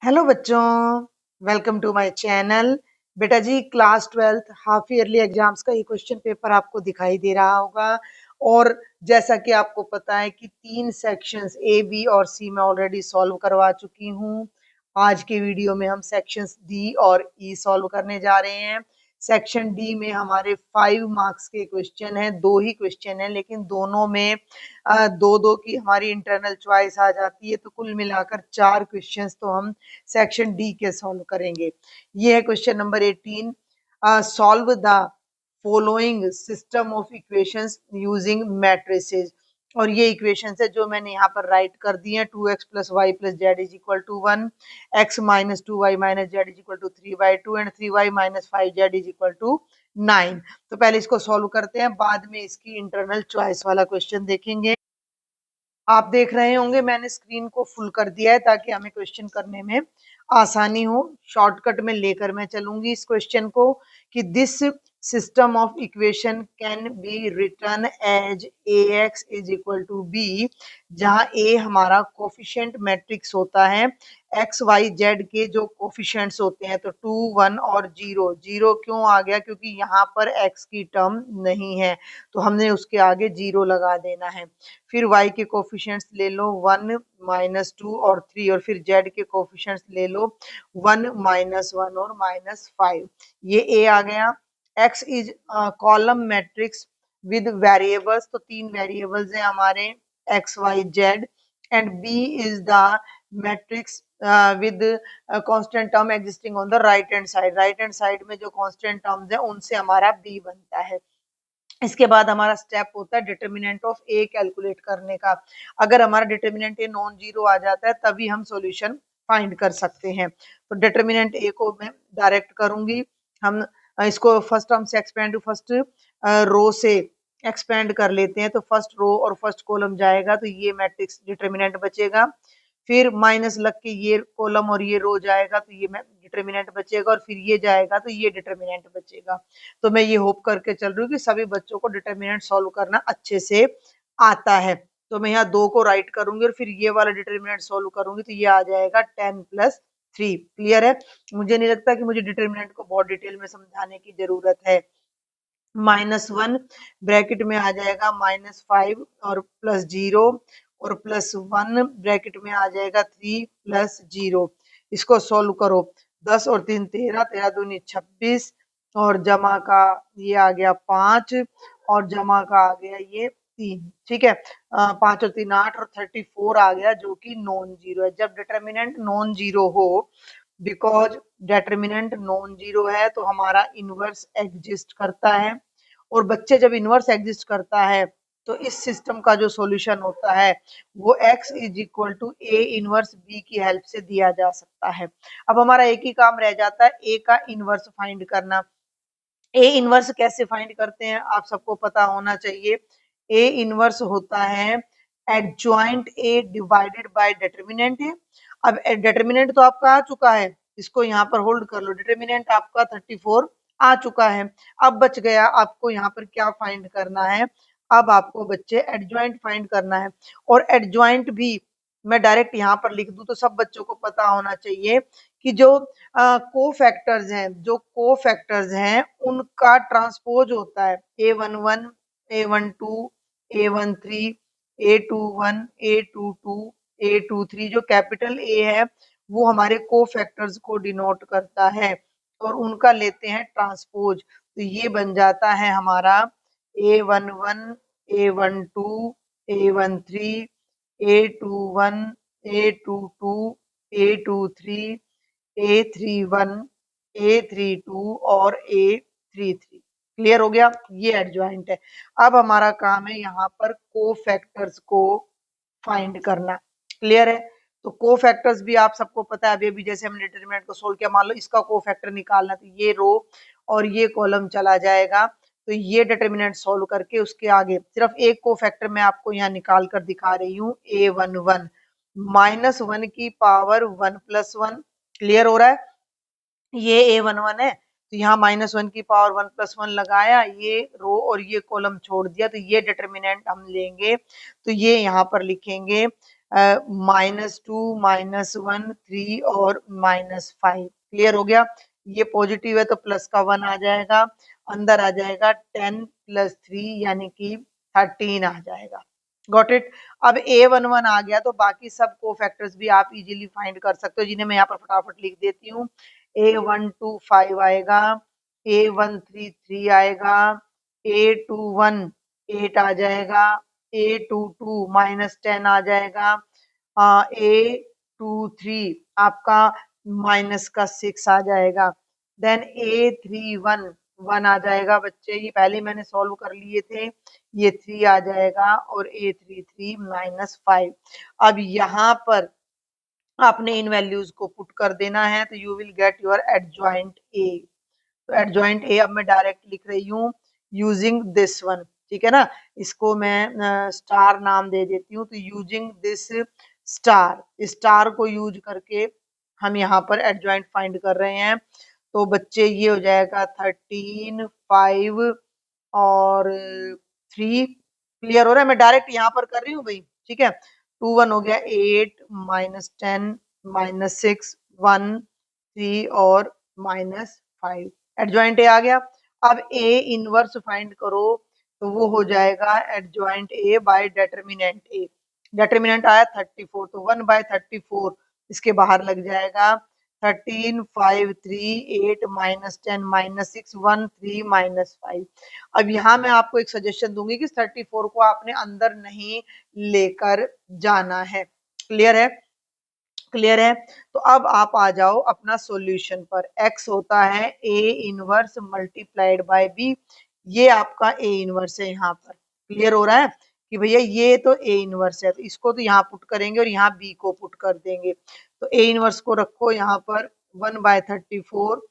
Hello बच्चों, welcome to my channel. बेटा जी, class 12th half yearly exams का ये क्वेश्चन पेपर आपको दिखाई दे रहा होगा। और जैसा कि आपको पता है कि 3 सेक्शंस ए, बी और सी में ऑलरेडी सॉल्व करवा चुकी हूँ। आज के वीडियो में हम सेक्शंस डी और ई सॉल्व करने जा रहे हैं। सेक्शन डी में हमारे 5 मार्क्स के क्वेश्चन हैं, 2 ही क्वेश्चन हैं, लेकिन दोनों में दो दो की हमारी इंटरनल चॉइस आ जाती है, तो कुल मिलाकर 4 क्वेश्चंस तो हम सेक्शन डी के सॉल्व करेंगे। ये है question number 18। Solve the following system of equations using matrices. और ये इक्वेशंस है जो मैंने यहाँ पर राइट कर दी हैं। 2x + y + z = 1, x - 2y - z = 3/2 and 3y - 5z = 9। तो पहले इसको सॉल्व करते हैं, बाद में इसकी इंटरनल चॉइस वाला क्वेश्चन देखेंगे। आप देख रहे होंगे मैंने स्क्रीन को फुल कर दिया है ताकि हमें क्वेश्चन करने में आसानी हो। शॉर्टकट में लेकर मैं चलूंगी इस क्वेश्चन को कि this system of equation can be written as ax = b, जहां a हमारा कोफिशिएंट मैट्रिक्स होता है, एक्स वाई जेड के जो कोफिशिएंट्स होते हैं, तो 2 1 और 0। 0 क्यों आ गया? क्योंकि यहाँ पर x की टर्म नहीं है, तो हमने उसके आगे 0 लगा देना है। फिर y के कोफिशिएंट्स ले लो 1 - 2 और 3, और फिर z के कोफिशिएंट्स ले लो 1 - 1 और -5। ये a आ गया। x is column matrix with variables, तो 3 वेरिएबल्स हैं हमारे x y z। And b is the matrix with constant term existing on the right hand side. Right hand side में जो कांस्टेंट टर्म्स हैं उनसे हमारा b बनता है। इसके बाद हमारा स्टेप होता है डिटर्मिनेंट ऑफ ए कैलकुलेट करने का। अगर हमारा डिटर्मिनेंट ए नॉन जीरो आ जाता है तभी हम सॉल्यूशन फाइंड कर सकते हैं। तो डिटर्मिनेंट ए को मैं डायरेक्ट करूंगी। हम इसको फर्स्ट टर्म से एक्सपेंड, फर्स्ट रो से एक्सपेंड कर लेते हैं, तो फर्स्ट रो और फर्स्ट कॉलम जाएगा, तो ये मैट्रिक्स डिटर्मिनेंट बचेगा। फिर माइनस लग के ये कॉलम और ये रो जाएगा, तो ये डिटर्मिनेंट बचेगा, और फिर ये जाएगा तो ये डिटर्मिनेंट बचेगा। तो मैं ये होप करके चल रही हूँ कि सभी बच्चों को डिटर्मिनेंट सॉल्व करना अच्छे से आता है। तो मैं यहाँ 2 को राइट करूंगी और फिर ये वाला डिटर्मिनेंट सॉल्व करूंगी, तो ये आ जाएगा 10 + 3। क्लियर है? मुझे नहीं लगता कि मुझे डिटर्मिनेंट को बहुत डिटेल में समझाने की जरूरत है। -1 ब्रैकेट में आ जाएगा -5 और +0, और +1 ब्रैकेट में आ जाएगा 3 + 0। इसको सॉल्व करो। 10 और 3 13, 13 दूनी 26, और जमा का ये आ गया 5, और जमा का आ गया ये 3। ठीक है, 5 और 3 8, और 34 आ गया जो कि नॉन जीरो है। जब डिटर्मिनेंट नॉन जीरो हो, बिकॉज डिटर्मिनेंट नॉन जीरो है, तो हमारा इनवर्स एग्जिस्ट करता है। और बच्चे जब इनवर्स एग्जिस्ट करता है तो इस सिस्टम का जो सॉल्यूशन होता है वो x = a इनवर्स b की हेल्प से दिया जा सकता है। अब हमारा एक ही काम रह जाता है, a का इनवर्स फाइंड करना। a इनवर्स कैसे फाइंड करते हैं आप सबको पता होना चाहिए। a इनवर्स होता है adjoint a divided by determinant है। अब डिटर्मिनेंट तो आपका आ चुका है, इसको यहाँ पर होल्ड कर लो। डिटर्मिनेंट आपका 34 आ चुका है। अब बच गया आपको यहाँ पर क्या फाइंड करना है? अब आपको बच्चे एडजॉइंट फाइंड करना है। और एडजॉइंट भी मैं डायरेक्ट यहाँ पर लिख दूं तो सब बच्चों को पता होना चाहिए कि जो को-फैक्टर्स हैं, जो को-फैक्टर्स हैं उनका ट्रांसपोज होता है A11, A12, A13, A21, A22, A23। जो कैपिटल A है वो हमारे को-फैक्टर्स को डिनोट करता है, और उनका लेते हैं ट्रांसपोज। तो ये बन जाता है हमारा A11, A12, A13, A21, A22, A23, A31, A32 और A33। क्लियर हो गया? ये एडजॉइंट है। अब हमारा काम है यहाँ पर को-फैक्टर्स को फाइंड करना। क्लियर है? तो को-फैक्टर्स भी आप सबको पता है। अभी जैसे हमने डिटरमिनेंट को सोल्व किया, मान लो इसका को-फैक्टर निकालना, तो ये रो और ये कॉलम चला जाएगा। तो ये डिटरमिनेंट सोल्व करके उसके आगे सिर्फ एक को-फैक्टर मैं आपको यहाँ निकाल कर दिखा रही हूँ, A11 -1 की पावर 1 + 1। क्लियर हो रहा है? ये A11 है, तो यहाँ -1 की पावर 1 + 1 लगाया, ये रो और ये कॉलम छोड़ दिया, तो ये डिटरमिनेंट हम लेंगे। तो ये यहाँ पर लिखेंगे -2 -1 3 और -5। क्लियर हो गया? ये पॉजिटिव है तो प्लस का 1 आ जाएगा, अंदर आ जाएगा 10 + 3 यानी कि 13 आ जाएगा। Got it? अब A11 आ गया तो बाकी सब कोफैक्टर्स भी आप इजीली फाइंड कर सकते हो, जिन्हें मैं यहाँ पर फटाफट लिख देती हूँ। A12 5 आएगा, A13 3 आएगा, A21 8 आ जाएगा, A22 -10 आ जाएगा, A23 आपका माइनस का 6 आ जाएगा, देन A31 1 आ जाएगा बच्चे, ये पहले मैंने सॉल्व कर लिए थे, ये 3 आ जाएगा और A33 -5। अब यहाँ पर आपने इन वैल्यूज को पुट कर देना है तो you will get your adjoint A. तो एडजॉइंट ए अब मैं डायरेक्ट लिख रही हूँ यूजिंग दिस वन, ठीक है ना? इसको मैं स्टार नाम दे देती हूँ। तो यूजिंग दिस स्टार, स्टार को यूज करके हम यहाँ पर एडजॉइंट फाइंड कर रहे हैं। तो बच्चे ये हो जाएगा 13 5 और 3। क्लियर हो रहा है? मैं डायरेक्ट यहाँ पर कर रही हूँ भाई, ठीक है? 2 1 हो गया, 8 -10 -6 1 3 और -5। एडजॉइंट ए आ गया। अब ए इनवर्स फाइंड करो तो वो हो जाएगा adjoint A by determinant A. Determinant आया 34 तो 1 बाय 34 इसके बाहर लग जाएगा। 13 5 3 8 -10 -6 1 3 -5। अब यहाँ मैं आपको एक सजेशन दूंगी कि 34 को आपने अंदर नहीं लेकर जाना है। क्लियर है? क्लियर है? तो अब आप आ जाओ अपना सॉल्यूशन पर। x होता है a inverse multiplied by b। ये आपका a इनवर्स है यहाँ पर। क्लियर हो रहा है कि भैया ये तो a इनवर्स है, तो इसको तो यहाँ पुट करेंगे और यहाँ b को पुट कर देंगे। तो a इनवर्स को रखो यहाँ पर 1 बाय 34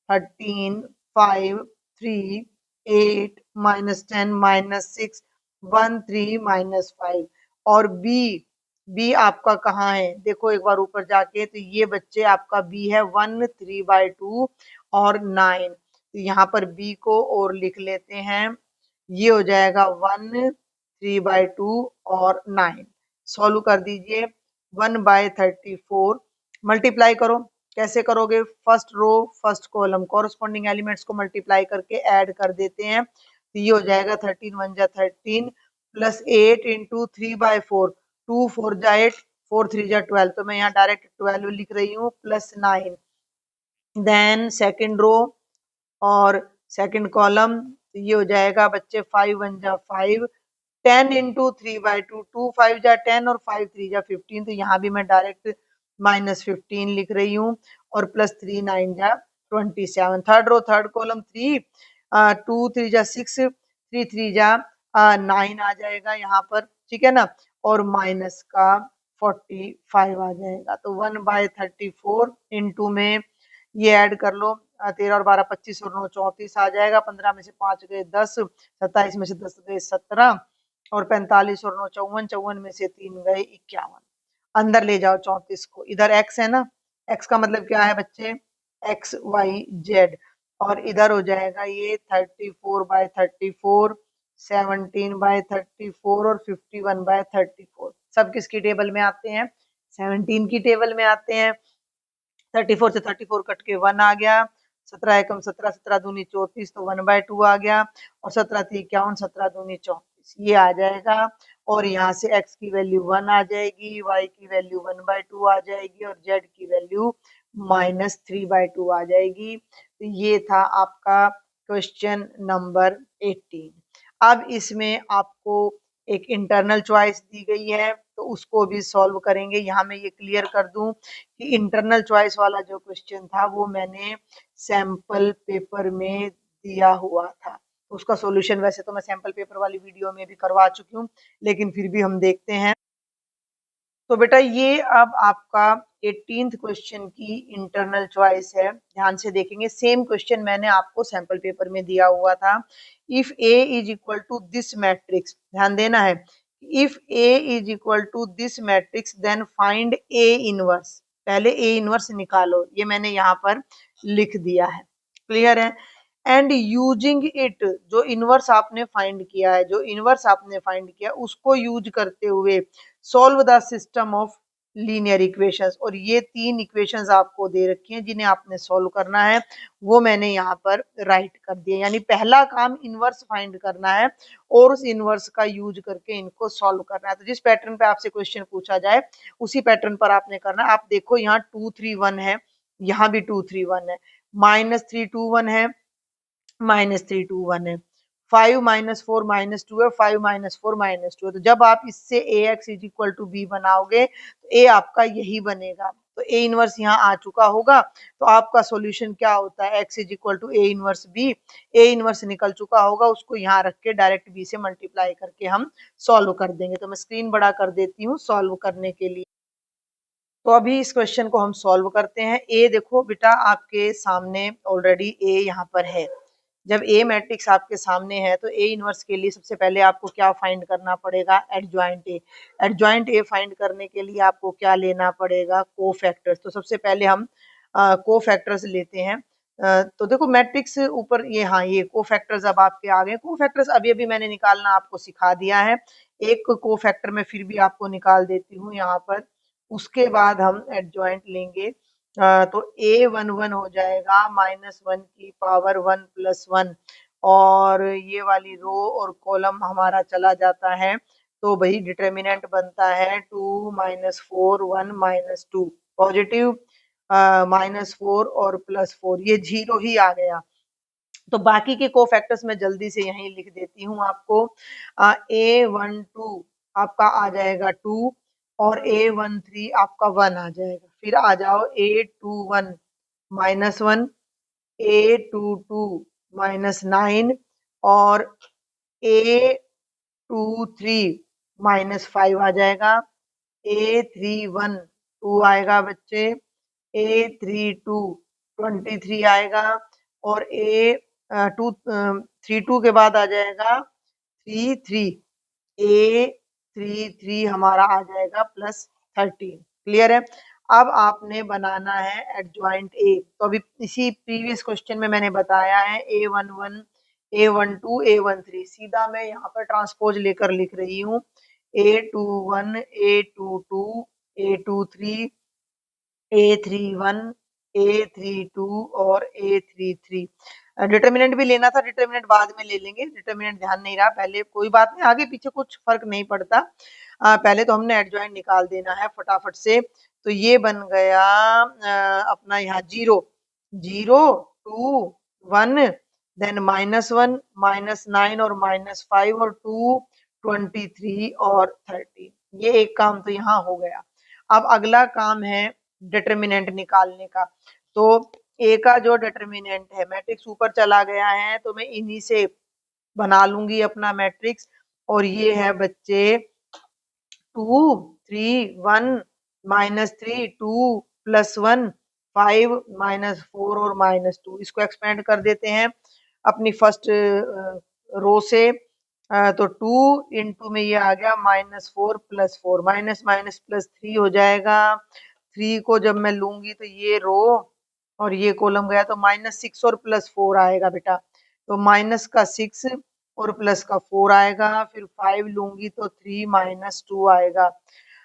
13 5 3 8 -10 -6 1 3 -5 और बी आपका कहाँ है? देखो एक बार ऊपर जाके, तो ये बच्चे आपका बी है 1 3/2 और 9। तो यहाँ पर बी को और लिख लेते हैं, ये हो जाएगा 1 3/2 और 9। सॉल्व कर दीजिए। 1/34 मल्टीप्लाई करो। कैसे करोगे? First row first column corresponding elements को मल्टीप्लाई करके ऐड कर देते हैं। तो ये हो जाएगा 13 1 जा 13 प्लस 8 इंटू 3/4 2 4 जा 8 4 3 जा 12। तो मैं यहाँ डायरेक्ट 12 लिख रही हूँ प्लस 9। देन सेकंड रो और सेकंड कॉलम, तो ये हो जाएगा बच्चे 5 1 जा 5 10 इंटू 3/2 2 5 जा 10 और 5 3 जा 15। तो यहाँ भी मैं डायरेक्ट -15 लिख रही हूँ और प्लस 3 9 जा 27। थर्ड रो थर्ड कॉलम 3 2 3 जा 6 3 3 जा 9 आ जाएगा यहाँ पर, ठीक है ना? और माइनस का 45 आ जाएगा। तो 1/34 इंटू में ये ऐड कर लो, 13 और 12 25 और 9 34 आ जाएगा। 15 में से 5 गए 10, 27 में से 10 गए 17 और 45 और 9 54, 54 में से 3 गए 51। अंदर ले जाओ 34 को। इधर x है ना, x का मतलब क्या है बच्चे? X Y Z. और इधर हो जाएगा ये 34/34 17/34 और 51/34। सब किसकी टेबल में आते हैं? 17 की टेबल में आते हैं। 34 से 34 कट के 1 आ गया। 17 एकम 17 17 दूनी 34 तो 1/2 आ गया और 17 3 51 17 दूनी 34 ये आ जाएगा। और यहाँ से x की वैल्यू 1 आ जाएगी, y की वैल्यू 1/2 आ जाएगी और z की वैल्यू -3/2 आ जाएगी। तो ये था आपका क्वेश्चन नंबर 18। अब इसमें आपको एक इंटरनल चॉइस दी गई है तो उसको भी सॉल्व करेंगे। यहाँ मैं ये क्लियर कर दूं कि इंटरनल चॉइस वाला जो क्वेश्चन था वो मैंने सैंपल पेपर में दिया हुआ था। तो उसका सॉल्यूशन वैसे तो मैं सैंपल पेपर वाली वीडियो में भी करवा चुकी हूँ, लेकिन फिर भी हम देखते हैं। तो बेटा ये अब आपका 18th क्वेश्चन की इंटरनल चॉइस है। ध्यान से देखेंगे, सेम क्वेश्चन मैंने आपको सैंपल पेपर में दिया हुआ था। If A is equal to this matrix, ध्यान देना है, if A is equal to this matrix then find A inverse. पहले ए इनवर्स निकालो, ये मैंने यहाँ पर लिख दिया है। क्लियर है? एंड यूजिंग इट, जो इनवर्स आपने फाइंड किया है, जो इनवर्स आपने फाइंड किया उसको यूज करते हुए solve the system of linear equations, और ये 3 इक्वेशंस आपको दे रखी हैं जिन्हें आपने सॉल्व करना है, वो मैंने यहाँ पर राइट कर दिया। यानी पहला काम इनवर्स फाइंड करना है और उस इनवर्स का यूज करके इनको सॉल्व करना है। तो जिस पैटर्न पे आपसे क्वेश्चन पूछा जाए उसी पैटर्न पर आपने करना है। आप देखो यहाँ 2 3 1 है, यहाँ भी 2 3 1 है, -3 2 1 है, -3 2 1 है, 5 -4 -2 है, 5 -4 -2 है। तो जब आप इससे ax is equal to b बनाओगे तो a आपका यही बनेगा। तो a इनवर्स यहाँ आ चुका होगा। तो आपका सॉल्यूशन क्या होता है, x is equal to a inverse b। a inverse निकल चुका होगा, उसको यहाँ रख के डायरेक्ट b से मल्टीप्लाई करके हम सॉल्व कर देंगे। तो मैं स्क्रीन बड़ा कर देती हूँ सॉल्व करने के लिए। तो अभी इस क्वेश्चन को हम सॉल्व करते हैं। ए देखो बेटा आपके सामने ऑलरेडी ए यहाँ पर है। जब ए मैट्रिक्स आपके सामने है तो ए इनवर्स के लिए सबसे पहले आपको क्या फाइंड करना पड़ेगा, adjoint A. Adjoint A find करने के लिए आपको क्या लेना पड़ेगा, कोफैक्टर्स। तो सबसे पहले हम कोफैक्टर्स लेते हैं। तो देखो मैट्रिक्स ऊपर ये, हाँ ये कोफैक्टर्स अब आपके आ गए। कोफैक्टर्स अभी अभी मैंने निकालना आपको सिखा दिया है। एक कोफैक्टर में फिर भी आपको निकाल देती हूँ यहाँ पर। उसके बाद हम एडजॉइंट लेंगे। तो a11 हो जाएगा -1 की पावर 1 + 1, और ये वाली रो और कॉलम हमारा चला जाता है। तो वही डिटर्मिनेंट बनता है 2 -4 1 -2, पॉजिटिव -4 और +4, ये 0 ही आ गया। तो बाकी के कोफैक्टर्स मैं जल्दी से यहीं लिख देती हूँ आपको। a12 आपका आ जाएगा 2 और a13 आपका 1 आ जाएगा। फिर आ जाओ a21 -1, a22 -9 और a23 -5 आ जाएगा। a31 2 आएगा बच्चे, a32 23 आएगा, और a32 के बाद आ जाएगा 33, a33 हमारा आ जाएगा +13। क्लियर है। अब आपने बनाना है एडजॉइंट ए। तो अभी इसी प्रीवियस क्वेश्चन में मैंने बताया है a11 a12 a13, सीधा मैं यहाँ पर ट्रांसपोज लेकर लिख रही हूँ a21 a22 a23 a31 a32 और a33। डिटर्मिनेंट भी लेना था, डिटर्मिनेंट बाद में ले लेंगे, डिटर्मिनेंट ध्यान नहीं रहा पहले, कोई बात नहीं, आगे पीछे कुछ फर्क नहीं पड़ता। पहले तो हमने एडजॉइंट निकाल देना है फटाफट से। तो ये बन गया अपना यहाँ 0 0 2 1, देन -1 -9 और -5 और 2 23 और 30। ये एक काम तो यहाँ हो गया। अब अगला काम है डिटर्मिनेंट निकालने का। तो ए का जो डिटर्मिनेंट है, मैट्रिक्स ऊपर चला गया है तो मैं इन्हीं से बना लूंगी अपना मैट्रिक्स। और ये है बच्चे 2 3 1 -3 2 +1 5 -4 और -2। इसको एक्सपेंड कर देते हैं अपनी फर्स्ट रो से। तो 2 इंटू में ये आ गया -4 +4, माइनस माइनस +3 हो जाएगा। 3 को जब मैं लूंगी तो ये रो और ये कॉलम गया तो -6 और +4 आएगा बेटा। तो माइनस का 6 और प्लस का 4 आएगा। फिर 5 लूंगी तो 3 -2 आएगा।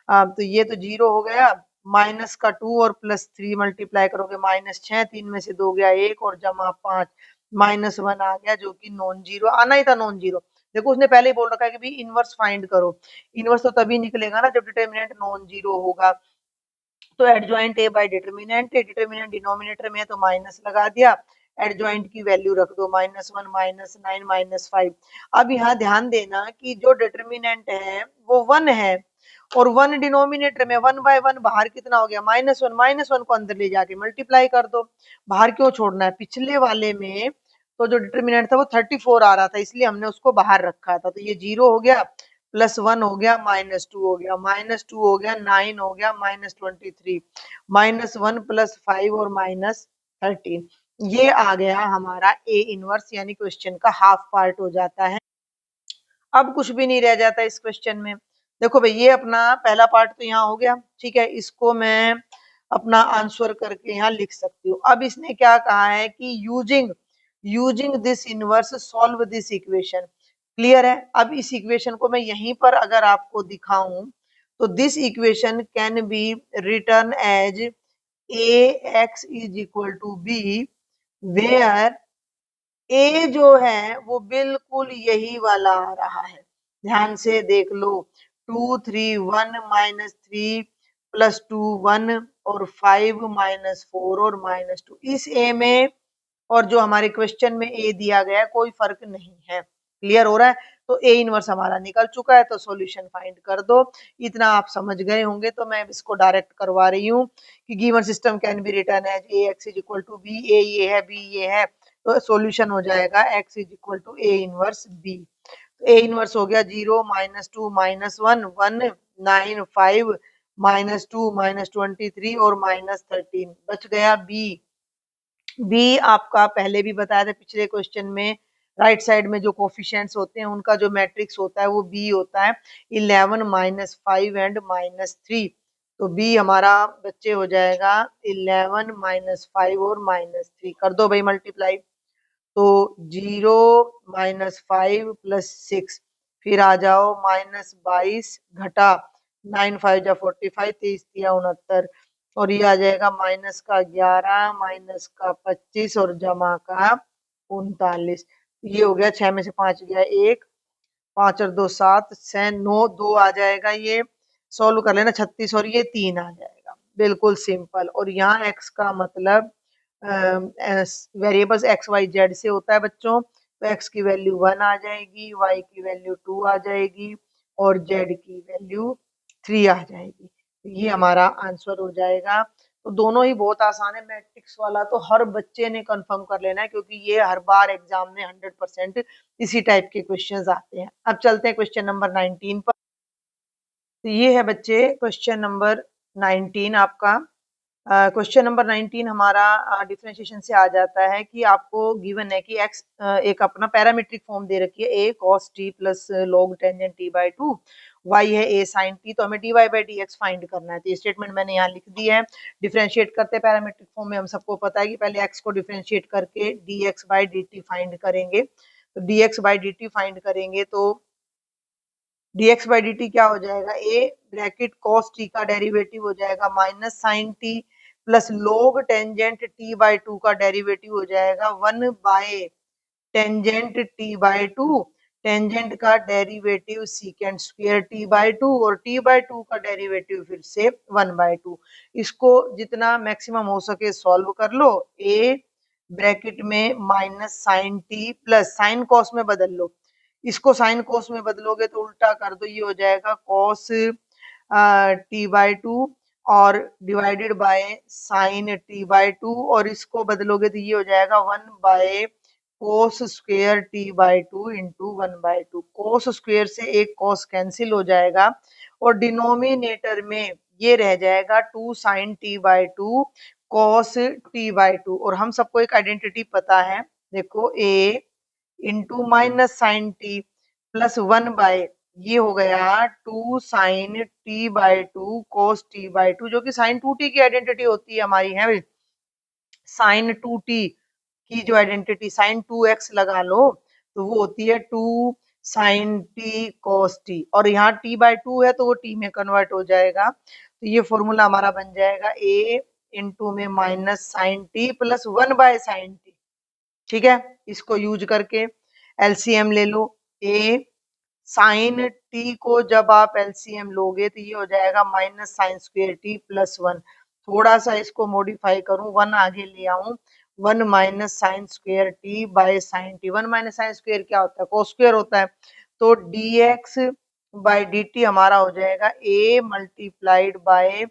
तो ये तो 0 हो गया। माइनस का 2 और +3 मल्टीप्लाई करोगे -6, 3 में से 2 गया 1 और जमा 5, -1 आ गया जो कि नॉन जीरो आना ही था, नॉन जीरो। देखो उसने पहले ही बोल रखा है कि भाई इनवर्स फाइंड करो। इनवर्स तो तभी निकलेगा ना जब डिटर्मिनेंट नॉन जीरो होगा। तो adjoint A bye determinant, determinant denominator में है तो माइनस लगा दिया, एडजॉइंट की वैल्यू रख दो -1 -9 -5। अब यहाँ ध्यान देना कि जो डिटर्मिनेंट है वो 1 है और 1 डिनोमिनेटर में, 1/1 बाहर कितना हो गया -1, -1 को अंदर ले जाके मल्टीप्लाई कर दो। बाहर क्यों छोड़ना है, पिछले वाले में तो जो डिटर्मिनेंट था वो 34 आ रहा था इसलिए हमने उसको बाहर रखा था। तो ये 0 हो गया, +1 हो गया, -2 हो गया, -2 हो गया, 9 हो गया, -23, -1 + 5 और -13। ये आ गया हमारा ए इनवर्स, यानी क्वेश्चन का हाफ पार्ट हो जाता है। अब कुछ भी नहीं रह जाता इस क्वेश्चन में। देखो भाई ये अपना पहला पार्ट तो यहाँ हो गया, ठीक है, इसको मैं अपना आंसर करके यहाँ लिख सकती हूँ। अब इसने क्या कहा है कि using this inverse solve this equation. Clear है। अब इस इक्वेशन को मैं यहीं पर अगर आपको दिखाऊं तो this equation can be written as ax is equal to B, where A जो है वो बिल्कुल यही वाला आ रहा है। ध्यान से देख लो, 2 3 1 -3 +2 1 और 5 -4 और -2 इस ए में और जो हमारे क्वेश्चन में ए दिया गया है कोई फर्क नहीं है। क्लियर हो रहा है? तो ए इनवर्स हमारा निकल चुका है, तो सॉल्यूशन फाइंड कर दो। इतना आप समझ गए होंगे, तो मैं इसको डायरेक्ट करवा रही हूँ कि given system can be written as A X is equal to B, A ये है, बी ये है, तो सॉल्यूशन हो जाएगा X is equal to A inverse B. A inverse हो गया 0 -2 -1 1 9 5 -2 -23 और -13, बच गया बी। बी आपका पहले भी बताया था पिछले क्वेश्चन में, राइट साइड में जो कोफिशिएंट्स होते हैं उनका जो मैट्रिक्स होता है वो बी होता है, 11 -5 एंड -3। तो बी हमारा बच्चे हो जाएगा 11 -5 और -3। कर दो भाई मल्टीप्लाई, तो 0 -5 +6, फिर आ जाओ -22 घटा 9 5 जा 45, 23 तिया 69 और ये आ जाएगा -11 -25 और जमा का 39। ये हो गया, 6 में से 5 गया 1, 5 और 2 7 6 9 2 आ जाएगा, ये सॉल्व कर लेना 36 और ये 3 आ जाएगा। बिल्कुल सिंपल। और यहाँ x का मतलब वेरिएबल्स एक्स वाई जेड से होता है बच्चों, तो x की वैल्यू 1 आ जाएगी, y की वैल्यू 2 आ जाएगी और z की वैल्यू 3 आ जाएगी। तो ये हमारा आंसर हो जाएगा। तो दोनों ही बहुत आसान है। मैट्रिक्स वाला तो हर बच्चे ने कंफर्म कर लेना है, क्योंकि ये हर बार एग्जाम में 100% इसी टाइप के क्वेश्चंस आते हैं। अब चलते हैं क्वेश्चन नंबर 19 पर। तो ये है बच्चे क्वेश्चन नंबर 19 आपका। क्वेश्चन नंबर 19 हमारा डिफरेंशिएशन से आ जाता है कि आपको गिवन है कि x एक अपना पैरामीट्रिक फॉर्म दे रखी है, a cos t plus log tangent t by 2, y है a sin t, तो हमें dy बाई dx फाइंड करना है। तो ये स्टेटमेंट मैंने यहाँ लिख दी है। डिफरेंशिएट करते हैं पैरामीट्रिक फॉर्म में, हम सबको पता है कि पहले x को डिफरेंशिएट करके dx बाई dt फाइंड करेंगे। तो dx बाई dt फाइंड करेंगे तो dx बाई dt क्या हो जाएगा, a ब्रैकेट cos t का डेरिवेटिव हो जाएगा minus sin t plus log tangent t by 2 का डेरिवेटिव हो जाएगा 1 by tangent t by 2, tangent का derivative secant square t by 2 और t बाई 2 का डेरिवेटिव फिर से 1 बाय 2। इसको जितना मैक्सिमम हो सके सॉल्व कर लो। a ब्रैकेट में minus sine t plus sine cos में बदल लो, इसको साइन कोस में बदलोगे तो उल्टा कर दो, ये हो जाएगा कॉस टी बाई 2 और divided by sine T by 2 और इसको बदलोगे तो ये हो जाएगा 1 by cos square T by 2 into 1 by 2। Cos square से एक कोस कैंसिल हो जाएगा और डिनोमिनेटर में ये रह जाएगा 2 sine T by 2 cos T by 2। और हम सबको एक आइडेंटिटी पता है, देखो a into minus sine T plus 1 by ये हो गया 2 sine T by 2 cos T by 2, जो कि साइन 2t की आइडेंटिटी होती है हमारी, है साइन 2t की जो आइडेंटिटी साइन 2x लगा लो तो वो होती है 2 साइन टी कोस टी, और यहाँ t बाई 2 है तो वो t में कन्वर्ट हो जाएगा। तो ये फॉर्मूला हमारा बन जाएगा a इंटू में minus sine T plus 1 by sine T. ठीक है, इसको यूज करके एलसीएम ले लो। ए साइन टी को जब आप एलसीएम लोगे तो ये हो जाएगा minus sine square T plus 1। थोड़ा सा इसको मॉडिफाई करूं, 1 आगे ले आऊं, 1 minus sine square T bye sine T. 1 minus sine square क्या होता है, कोस स्क्वेयर होता है। तो dx बाय dt हमारा हो जाएगा a multiplied by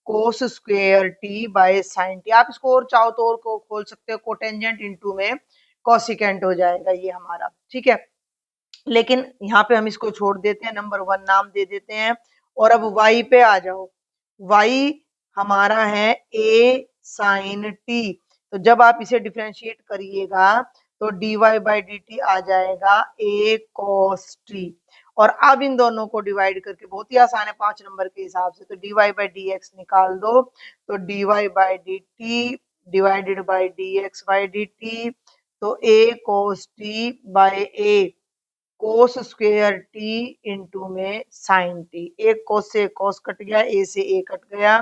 cos square T bye sine T. आप इसको और चाहो तो और को खोल सकते हो, कोटेंजेंट इंटू में कॉसिकेंट हो जाएगा ये हमारा। ठीक है, लेकिन यहाँ पे हम इसको छोड़ देते हैं, नंबर 1 नाम दे देते हैं। और अब y पे आ जाओ, y हमारा है a साइन t, तो जब आप इसे डिफरेंशिएट करिएगा तो dy बाई dt आ जाएगा a cos t। और अब इन दोनों को डिवाइड करके, बहुत ही आसान है 5 नंबर के हिसाब से, तो dy बाई dx निकाल दो, तो dy by dt divided by dx by dt, तो a cos t by a cos square T into में साइन टी। एक कोस से कोस कट गया, ए से ए कट गया,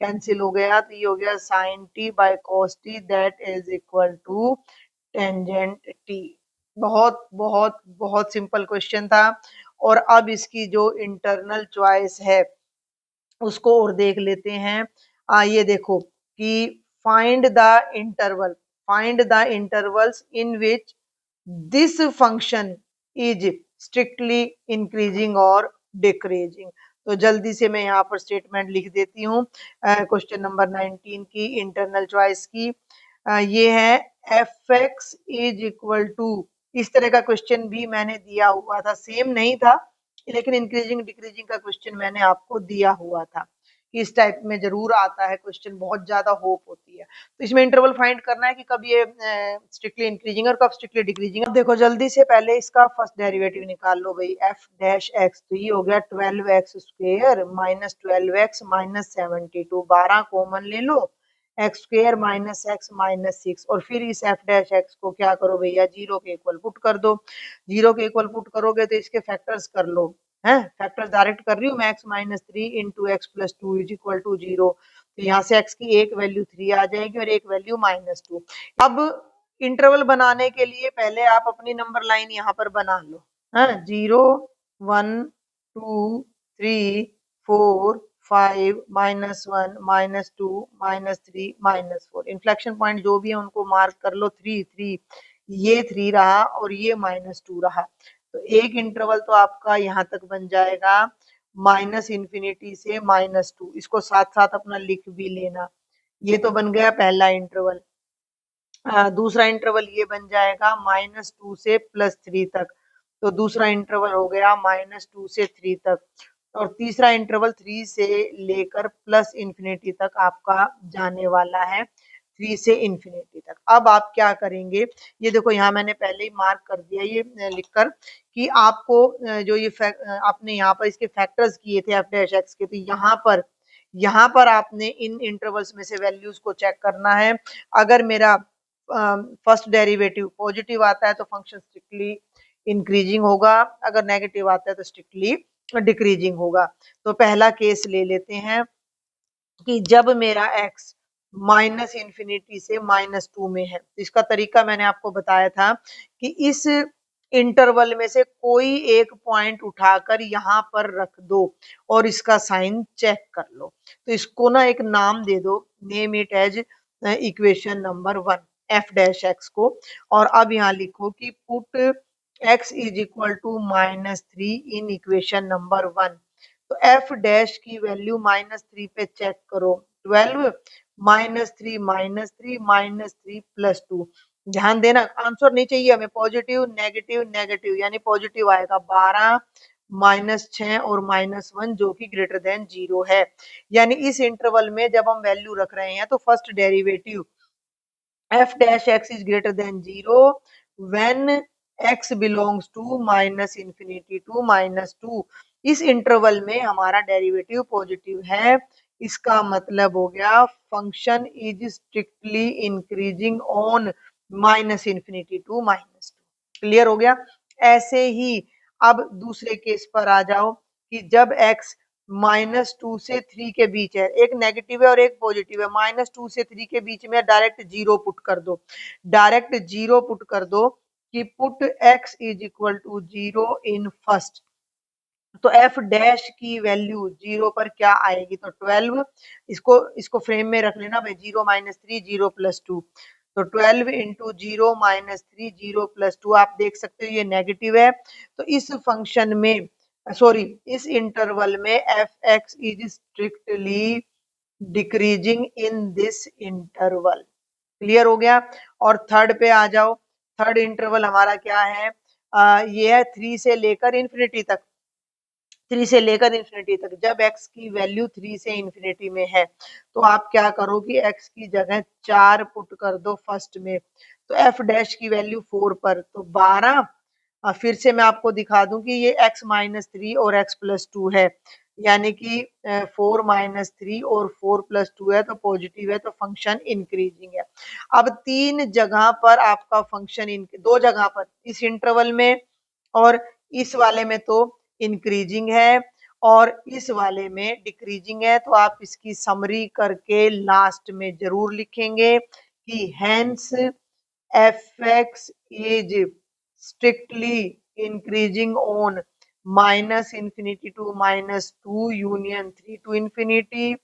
कैंसिल हो गया, तो ये हो गया sine T by cos T that is equal to tangent T. बहुत बहुत बहुत सिंपल क्वेश्चन था। और अब इसकी जो इंटरनल चॉइस है उसको और देख लेते हैं। ये देखो कि find the interval, find the intervals in which this function is strictly increasing और डिक्रीजिंग। तो जल्दी से मैं यहाँ पर स्टेटमेंट लिख देती हूँ क्वेश्चन नंबर 19 की इंटरनल चॉइस की। ये है F X is equal to, इस तरह का क्वेश्चन भी मैंने दिया हुआ था, सेम नहीं था लेकिन इंक्रीजिंग डिक्रीजिंग का क्वेश्चन मैंने आपको दिया हुआ था। इस टाइप में जरूर आता है क्वेश्चन, बहुत ज्यादा होप होती है। तो इसमें इंटरवल फाइंड करना है कि कब ये स्ट्रिक्टली इंक्रीजिंग और कब स्ट्रिक्टली डिक्रीजिंग। अब देखो जल्दी से पहले इसका फर्स्ट डेरिवेटिव निकाल लो भाई, एफ डैश एक्स, तो ये हो गया 12x square minus 12x minus 72, 12 common ले लो, X square minus X minus 6, और फिर इस एफ डैश एक्स को क्या करो भैया, जीरो के इक्वल पुट कर दो। जीरो के इक्वल पुट करोगे तो इसके फैक्टर्स कर लो, है फैक्टर्स डायरेक्ट कर रही हूँ मैं, X minus three into X plus two is equal to zero. तो यहाँ से एक्स की एक वैल्यू 3 आ जाएगी और एक वैल्यू -2। अब इंटरवल बनाने के लिए पहले आप अपनी नंबर लाइन यहाँ पर बना लो, है 0 1 2 3 4 5 -1 -2 -3 -4। इन्फ्लेक्शन पॉइंट जो भी है उनको मार्क कर लो, 3 3, ये 3 रहा और ये -2 रहा। तो एक इंटरवल तो आपका यहाँ तक बन जाएगा माइनस इन्फिनिटी से -2, इसको साथ साथ अपना लिख भी लेना। ये तो बन गया पहला इंटरवल। दूसरा इंटरवल ये बन जाएगा -2 से +3 तक, तो दूसरा इंटरवल हो गया -2 से 3 तक। और तीसरा इंटरवल 3 से लेकर प्लस इन्फिनिटी तक आपका जाने वाला है, 3 से इन्फिनिटी तक। अब आप क्या करेंगे, ये देखो यहाँ मैंने पहले ही मार्क कर दिया ये लिखकर कि आपको जो ये आपने यहाँ पर इसके फैक्टर्स किए थे एफ डैश एक्स के, तो यहाँ पर आपने इन इंटरवल्स में से वैल्यूज को चेक करना है। अगर मेरा फर्स्ट डेरिवेटिव पॉजिटिव आता है तो फंक्शन स्ट्रिक्टली इंक्रीजिंग होगा, अगर नेगेटिव आता है तो स्ट्रिक्टली डिक्रीजिंग होगा। तो पहला केस ले लेते हैं कि जब मेरा x माइनस इन्फिनिटी से -2 में है, तो इसका तरीका मैंने आपको बताया था कि इस इंटरवल में से कोई एक पॉइंट उठाकर यहाँ पर रख दो और इसका साइन चेक कर लो। तो इसको ना एक नाम दे दो, name it as equation number 1, F dash X को। और अब यहाँ लिखो कि put x is equal to -3 in equation number 1। तो एफ डैश की वैल्यू -3 पे चेक करो, 12 -3 -3 -3 +2। ध्यान देना आंसर नहीं चाहिए हमें पॉजिटिव नेगेटिव नेगेटिव, यानी पॉजिटिव आएगा 12 -6 और -1 जो कि ग्रेटर देन 0 है। यानी इस इंटरवल में जब हम वैल्यू रख रहे हैं तो first derivative f dash x is greater than 0 when x belongs to minus infinity to -2। इस इंटरवल में हमारा डेरिवेटिव पॉजिटिव है, इसका मतलब हो गया function is strictly increasing on minus infinity to -2। Clear हो गया। ऐसे ही अब दूसरे केस पर आ जाओ कि जब x -2 से 3 के बीच है, एक नेगेटिव है और एक पॉजिटिव है, -2 से 3 के बीच में डायरेक्ट जीरो पुट कर दो, डायरेक्ट जीरो पुट कर दो कि put x is equal to 0 in first. तो एफ डैश की वैल्यू 0 पर क्या आएगी, तो 12। इसको फ्रेम में रख लेना भाई, 0 -3 0 +2। तो 12 इंटू 0 -3 0 +2, आप देख सकते हो ये नेगेटिव है। तो इस फंक्शन में सॉरी इस इंटरवल में F X is strictly decreasing in this interval. Clear हो गया। और थर्ड पे आ जाओ, थर्ड इंटरवल हमारा क्या है, ये है 3 से लेकर इन्फिनिटी तक, 3 से लेकर इन्फिनिटी तक। जब x की वैल्यू 3 से इन्फिनिटी में है तो आप क्या करो कि x की जगह 4 पुट कर दो फर्स्ट में, तो f डैश की वैल्यू 4 पर तो 12। फिर से मैं आपको दिखा दूं कि ये x -3 और x +2 है, यानी कि 4 -3 और 4 +2 है तो पॉजिटिव है, तो फंक्शन इंक्रीजिंग है। अब 3 जगह पर आपका फंक्शन दो जगह पर इस इंटरवल में और इस वाले में तो इंक्रीजिंग है और इस वाले में डिक्रीजिंग है, तो आप इसकी समरी करके लास्ट में जरूर लिखेंगे कि hence fx is strictly increasing on minus infinity to minus 2 union 3 to infinity,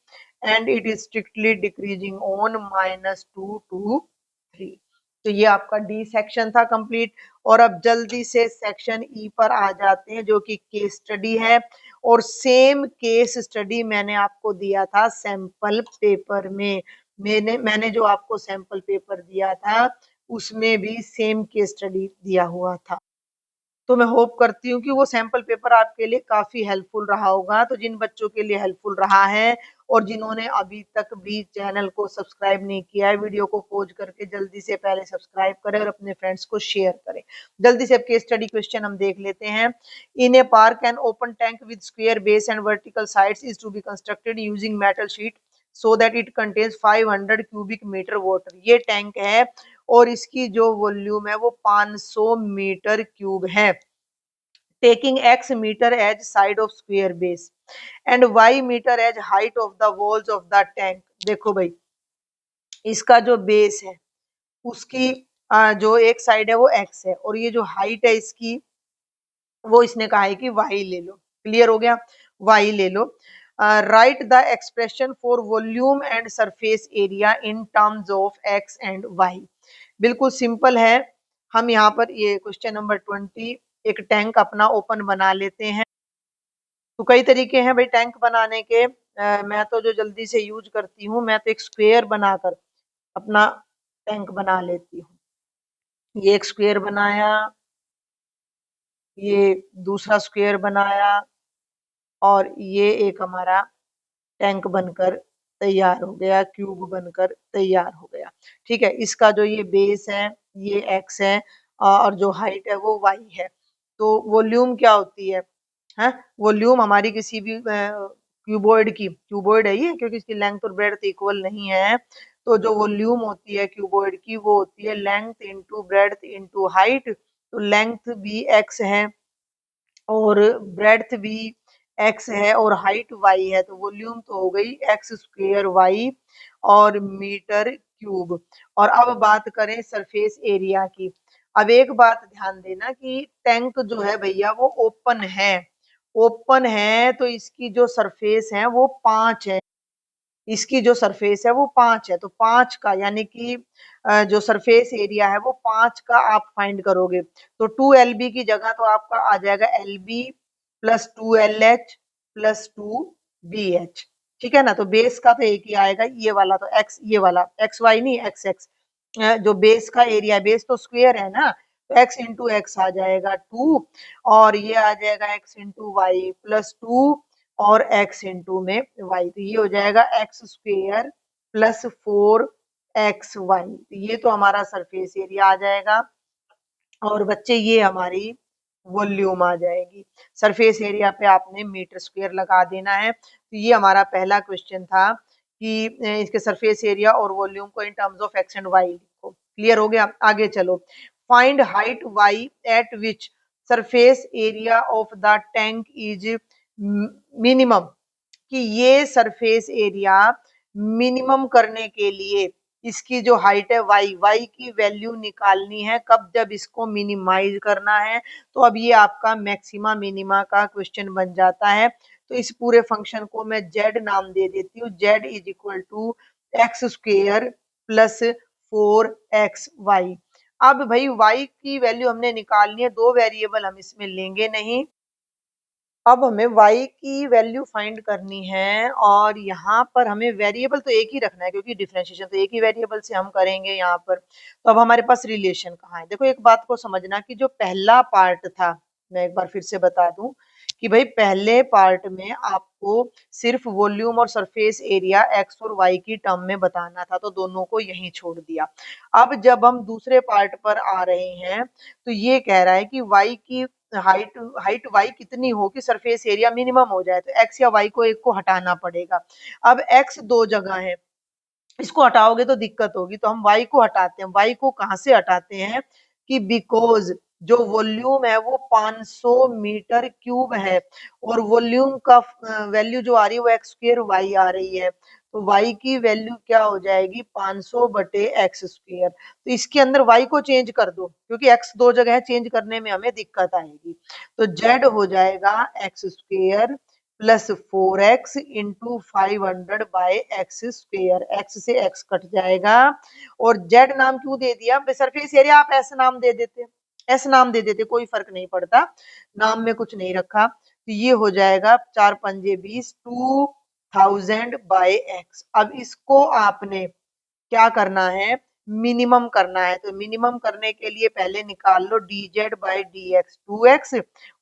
and it is strictly decreasing on minus 2 to 3। तो ये आपका डी सेक्शन था कंप्लीट। और अब जल्दी से सेक्शन ई पर आ जाते हैं जो कि केस स्टडी है। और सेम केस स्टडी मैंने आपको दिया था सैंपल पेपर में। मैंने जो आपको सैंपल पेपर दिया था उसमें भी सेम केस स्टडी दिया हुआ था। तो मैं होप करती हूँ कि वो सैंपल पेपर आपके लिए काफी हेल्पफुल रहा होगा। तो जिन बच्चों के लिए हेल्पफुल रहा है और जिन्होंने अभी तक भी चैनल को सब्सक्राइब नहीं किया है, वीडियो को पॉज करके जल्दी से पहले सब्सक्राइब करें और अपने फ्रेंड्स को शेयर करें। जल्दी से अब केस स्टडी क्वेश्चन हम देख लेते हैं। In a park an open tank with square base and vertical sides is to be constructed using metal sheet so that it contains 500 cubic metre water. ये टैंक है और इसकी जो वॉल्यूम है वो 500 मीटर क्यूब है। Taking x metre as side of square base and y metre as height of the walls of the tank. देखो भाई, इसका जो बेस है उसकी जो एक साइड है वो x है और ये जो हाइट है इसकी वो इसने कहा है कि y ले लो। क्लियर हो गया? y ले लो। Write the expression for volume and surface area in terms of x and y। बिल्कुल सिंपल है। हम यहाँ पर ये क्वेश्चन नंबर 20 एक टैंक अपना ओपन बना लेते हैं। तो कई तरीके हैं भाई टैंक बनाने के। मैं तो जो जल्दी से यूज करती हूँ, मैं तो एक स्क्वायर बनाकर अपना टैंक बना लेती हूँ। ये एक स्क्वायर बनाया, ये दूसरा स्क्वायर बनाया और ये एक हमारा टैंक बनकर तैयार हो गया, क्यूब बनकर तैयार हो गया। ठीक है, इसका जो ये बेस है ये x है और जो हाइट है वो y है। तो वॉल्यूम क्या होती है? वॉल्यूम हमारी किसी भी क्यूबॉइड है ये, क्योंकि इसकी लेंथ और ब्रेड्थ इक्वल नहीं है। तो जो वॉल्यूम होती है क्यूबॉइड की वो होती है length into breadth into height. तो लेंथ भी x है और ब्रेड्थ भी x है और हाइट y है। तो वॉल्यूम तो हो गई x स्क्वायर y और मीटर क्यूब। और अब बात करें सरफेस एरिया की। अब एक बात ध्यान देना कि टैंक जो है भैया वो ओपन है। ओपन है तो इसकी जो सरफेस है वो 5 है। इसकी जो सरफेस है वो 5 है। तो 5 का यानी कि जो सरफेस एरिया है वो 5 का आप फाइंड करोगे। तो 2LB की जगह तो आपका आ जाएगा LB plus 2LH plus 2BH। ठीक है ना? तो बेस का तो एक ही आएगा, ये वाला तो x, ये वाला XY नहीं XX। जो बेस का एरिया, बेस तो स्क्वायर है ना, तो x इंटू एक्स आ जाएगा 2 और ये आ जाएगा x इंटू वाई प्लस 2 और x इंटू में y। तो ये हो जाएगा x स्क्वेयर प्लस 4xy। तो ये तो हमारा सरफेस एरिया आ जाएगा और बच्चे ये हमारी वॉल्यूम आ जाएगी। सरफेस एरिया पे आपने मीटर स्क्वायर लगा देना है। तो ये हमारा पहला क्वेश्चन था कि इसके सरफेस एरिया और वॉल्यूम को in terms of X and Y लिखो। क्लियर हो गया? आगे चलो। Find height Y at which surface area of the tank is minimum. कि ये सरफेस एरिया मिनिमम करने के लिए इसकी जो हाइट है y की वैल्यू निकालनी है कब, जब इसको मिनिमाइज करना है। तो अब ये आपका मैक्सिमा मिनिमा का क्वेश्चन बन जाता है। तो इस पूरे फंक्शन को मैं z नाम दे देती हूँ। z is equal to X square plus 4xy। अब भाई y की वैल्यू हमने निकालनी है, दो वेरिएबल हम इसमें लेंगे नहीं। अब हमें y की वैल्यू फाइंड करनी है और यहाँ पर हमें वेरिएबल तो एक ही रखना है क्योंकि डिफरेंशिएशन तो एक ही वेरिएबल से हम करेंगे यहाँ पर। तो अब हमारे पास रिलेशन कहाँ है? देखो एक बात को समझना कि जो पहला पार्ट था, मैं एक बार फिर से बता दूं कि भाई पहले पार्ट में आपको सिर्फ वॉल्यूम और सरफेस एरिया x और y की टर्म में बताना था, तो दोनों को यहीं छोड़ दिया। अब जब हम दूसरे पार्ट पर आ रहे हैं तो ये कह रहा है कि y की हाइट हाइट y कितनी हो कि सरफेस एरिया मिनिमम हो जाए। तो x या y को एक को हटाना पड़ेगा। अब x दो जगह है, इसको हटाओगे तो दिक्कत होगी, तो हम y को हटाते हैं। y को कहां से हटाते हैं कि बिकॉज जो वॉल्यूम है वो 500 मीटर क्यूब है और वॉल्यूम का वैल्यू जो आ रही है वो एक्स स्क्वायर वाई आ रही है, तो y की वैल्यू क्या हो जाएगी 500 बटे एक्स स्क्वायर। तो इसके अंदर y को चेंज कर दो क्योंकि x दो जगह है, चेंज करने में हमें दिक्कत आएगी। तो z हो जाएगा x square plus 4x into 500 by X square, x से x कट जाएगा और z नाम क्यों दे दिया, सरफेस एरिया आप ऐसे नाम दे देते, एस नाम दे देते, कोई फर्क नहीं पड़ता, नाम में कुछ नहीं रखा। तो ये हो जाएगा 4 पंजे 20 2000 बाई एक्स। अब इसको आपने क्या करना है, मिनिमम करना है। तो मिनिमम करने के लिए पहले निकाल लो D Z by D X, 2x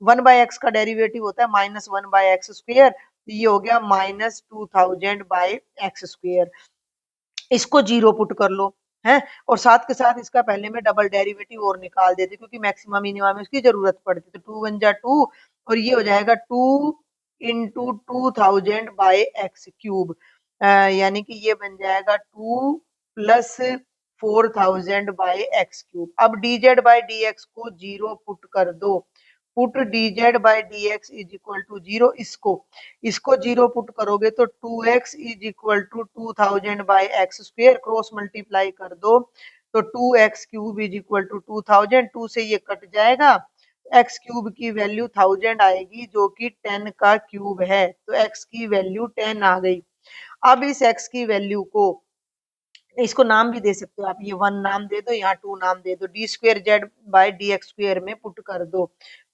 1 by X का डेरिवेटिव होता है माइनस 1 बाई एक्स स्क्वायर, ये हो गया माइनस 2000 बाई एक्स स्क्वायर। इसको जीरो पुट कर लो है, और साथ के साथ इसका पहले में डबल डेरिवेटिव और निकाल देते क्योंकि मैक्सिमम मिनिमम में उसकी जरूरत पड़ती, तो 2 1 जा 2 और ये हो जाएगा 2 इंटू 2000 बाई एक्स क्यूब, यानी कि ये बन जाएगा 2 प्लस 4000 बाई एक्स क्यूब। अब D Z by D X को जीरो पुट कर दो, put D Z by D X is equal to zero, इसको जीरो पुट करोगे तो 2x is equal to 2000 by X square, cross multiply कर दो तो 2x cube is equal to 2000, 2 से ये कट जाएगा, x क्यूब की वैल्यू 1000 आएगी जो कि 10 का क्यूब है, तो x की वैल्यू 10 आ गई। अब इस x की वैल्यू को, इसको नाम भी दे सकते हो आप, ये 1 नाम दे दो, यहाँ 2 नाम दे दो, D square Z by D x square में पुट कर दो,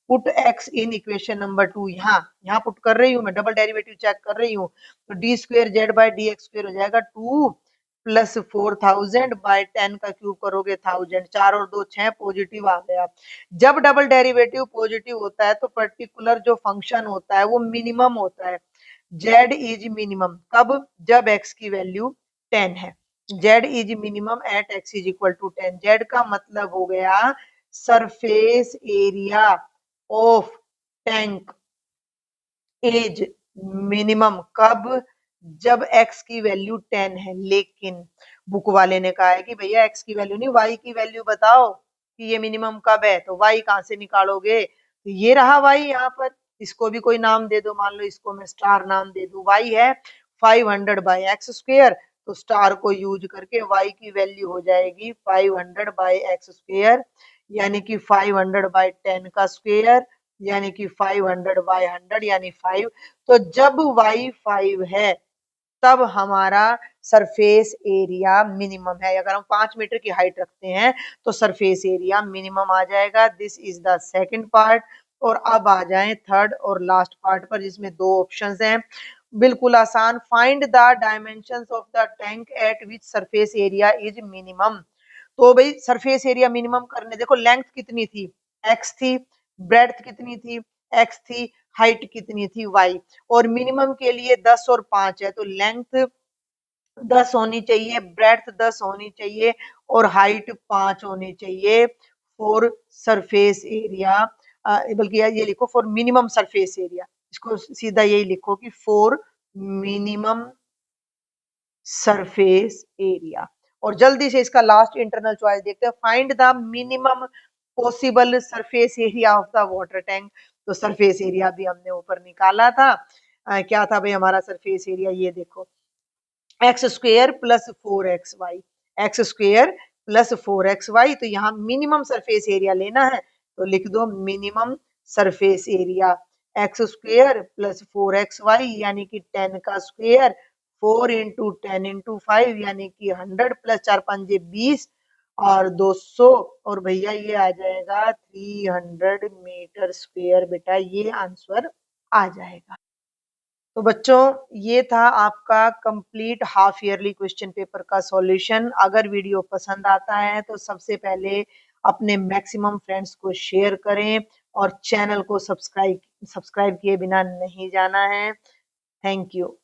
पुट x इन इक्वेशन नंबर 2, यहाँ पुट कर रही हूँ मैं, डबल डेरिवेटिव चेक कर रही हूँ, तो D square Z by D x square हो जाएगा 2 प्लस 4000 बाई 10 का क्यूब करोगे 1000, 4 और 2 6 पॉजिटिव आ गया। जब डबल डेरिवेटिव पॉजिटिव होता है तो पर्टिकुलर जो फंक्शन होता है वो मिनिमम होता है, z इज मिनिमम कब, जब x की वैल्यू 10 है, z is minimum at x is equal to 10, z का मतलब हो गया surface area of tank is minimum कब, जब x की वैल्यू 10 है। लेकिन बुक वाले ने कहा है कि भैया x की वैल्यू नहीं y की वैल्यू बताओ कि ये मिनिमम कब है, तो y कहां से निकालोगे, तो ये रहा y यहाँ पर, इसको भी कोई नाम दे दो, मान लो इसको मैं स्टार नाम दे दूं, y है 500 बाई एक्स स्क्वायर, तो स्टार को यूज करके y की वैल्यू हो जाएगी 500 बाई एक्स स्क्वायर, यानी कि 500 बाई 10 का स्क्वायर, यानी कि 500 बाई 100 यानी 5। तो जब y 5 है तब हमारा सरफेस एरिया मिनिमम है। अगर हम 5 मीटर की हाइट रखते हैं तो सरफेस एरिया मिनिमम आ जाएगा। This is the second part. और अब आ जाएं थर्ड और लास्ट पार्ट पर, जिसमें दो ऑप्शंस हैं, बिल्कुल आसान। Find the dimensions of the tank eight which surface area is minimum. तो भाई सरफेस एरिया मिनिमम करने, देखो लेंथ कितनी थी, x थी, ब्रेड्थ कितनी थी, x थी, हाइट कितनी थी, y, और मिनिमम के लिए 10 और 5 है, तो लेंथ 10 होनी चाहिए, ब्रेड्थ 10 होनी चाहिए और हाइट 5 होनी चाहिए फॉर सरफेस एरिया, बल्कि ये लिखो फॉर मिनिमम सरफेस एरिया, इसको सीधा यही लिखो कि फॉर मिनिमम सरफेस एरिया। और जल्दी से इसका लास्ट इंटरनल चॉइस देखते हैं, find the minimum possible surface area of the water tank. तो सरफेस एरिया भी हमने ऊपर निकाला था, क्या था भाई हमारा सरफेस एरिया, ये देखो x square plus 4xy, x square plus 4xy, तो यहाँ मिनिमम सरफेस एरिया लेना है, तो लिख दो minimum surface area x square plus 4xy यानी कि 10 का स्क्वेयर, 4 इंटू 10 इंटू 5 यानी कि 100 प्लस 4 पंजे 20 और 200, और भैया ये आ जाएगा 300 मीटर स्क्वेयर। बेटा ये आंसर आ जाएगा। तो बच्चों ये था आपका complete half yearly question paper का सॉल्यूशन। अगर वीडियो पसंद आता है तो सबसे पहले अपने मैक्सिमम फ्रेंड्स को शेयर करें और चैनल को सब्सक्राइब किए बिना नहीं जाना है। Thank you.